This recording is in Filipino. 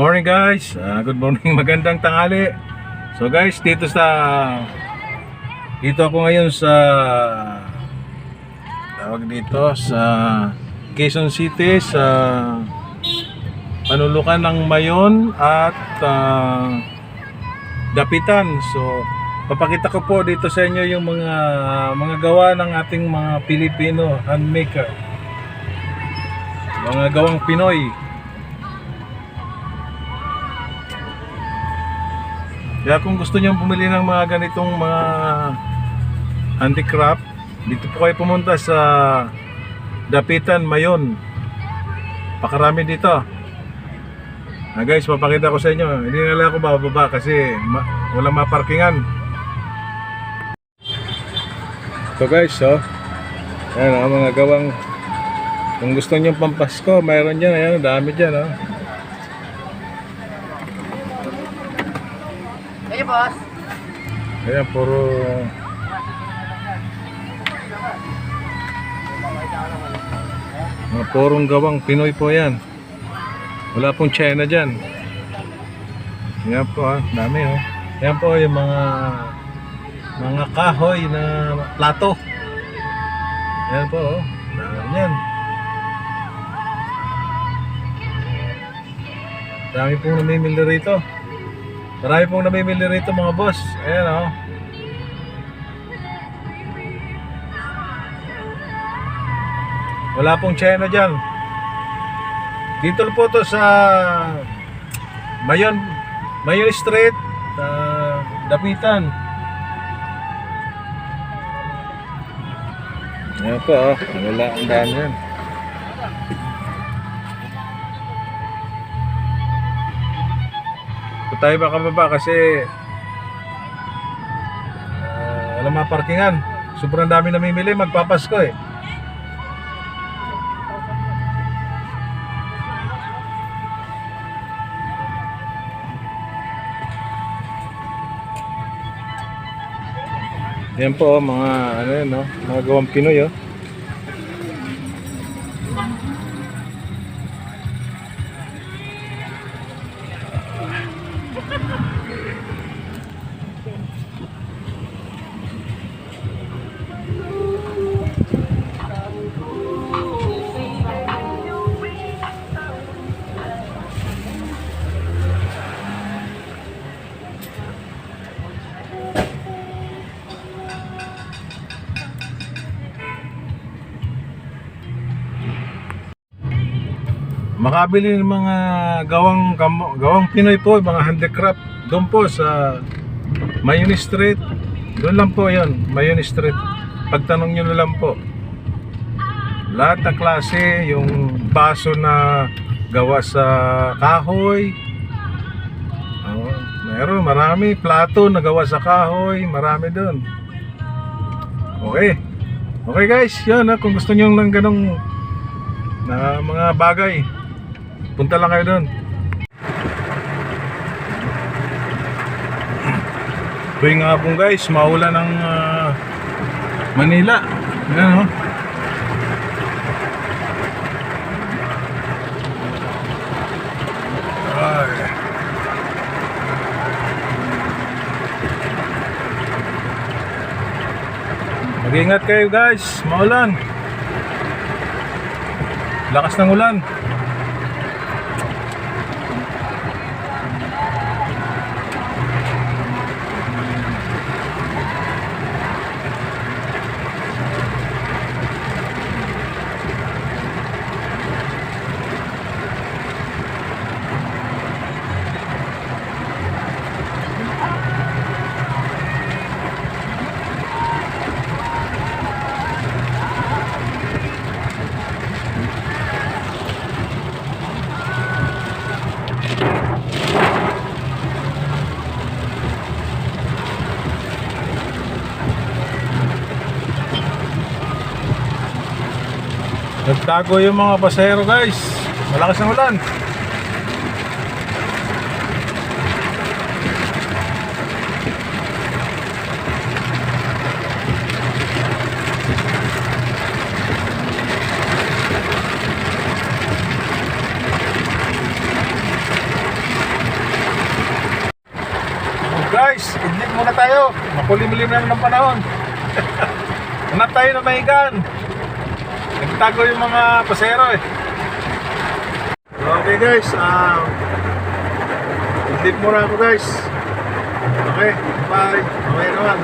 Morning guys, good morning, magandang tanghali. So guys, dito ako ngayon sa tawag dito sa Quezon City sa panulukan ng Mayon at Dapitan. So papakita ko po dito sa inyo yung mga gawa ng ating mga Pilipino handmaker, mga gawang Pinoy. Kaya kung gusto niyo bumili ng mga ganitong mga handicraft, dito po kayo pumunta sa Dapitan, Mayon. Pakarami dito. Guys, papakita ko sa inyo. Hindi na lang ako bababa kasi walang maparkingan. So guys, ayan, mga gawang, kung gusto niyo pampasko, mayroon dyan. Ayan, dami dyan. Hey, boss. Ayan, purong gawang Pinoy po yan. Wala pong China dyan. Ayan po, dami. Ayan po yung mga kahoy na plato. Ayan po, dami yan. Dami pong namimili rito. Marami pong namimili rito mga boss. Ayan Wala pong China dyan. Dito po to sa Mayon Street, Dapitan. Ayan po, wala ang dami yan. Tayo baka baba kasi walang maparkingan. Sobrang dami namimili, magpapasko eh. Yan po mga mga gawang Pinoy . Makabili ng mga gawang Pinoy po, mga handicraft doon po sa Mayon Street. Doon lang po 'yon, Mayon Street. Pagtanong niyo na lang po. Lahat ng klase, yung baso na gawa sa kahoy. Meron marami, plato na gawa sa kahoy, marami doon. Okay guys, 'yan kung gusto niyo ng ganong na mga bagay, punta lang kayo doon. Tuwing hapon guys, maulan ng Manila. Ayan Mag-ingat kayo guys, maulan. Lakas ng ulan. Nagtago yung mga pasahero guys. Malakas ng ulan. guys, idlip muna tayo. Makulimlim naman ng panahon. Hanap tayo na mahigan. Nagtago yung mga pasero eh. Okay guys, idlip muna ako guys. Okay, bye. Okay naman.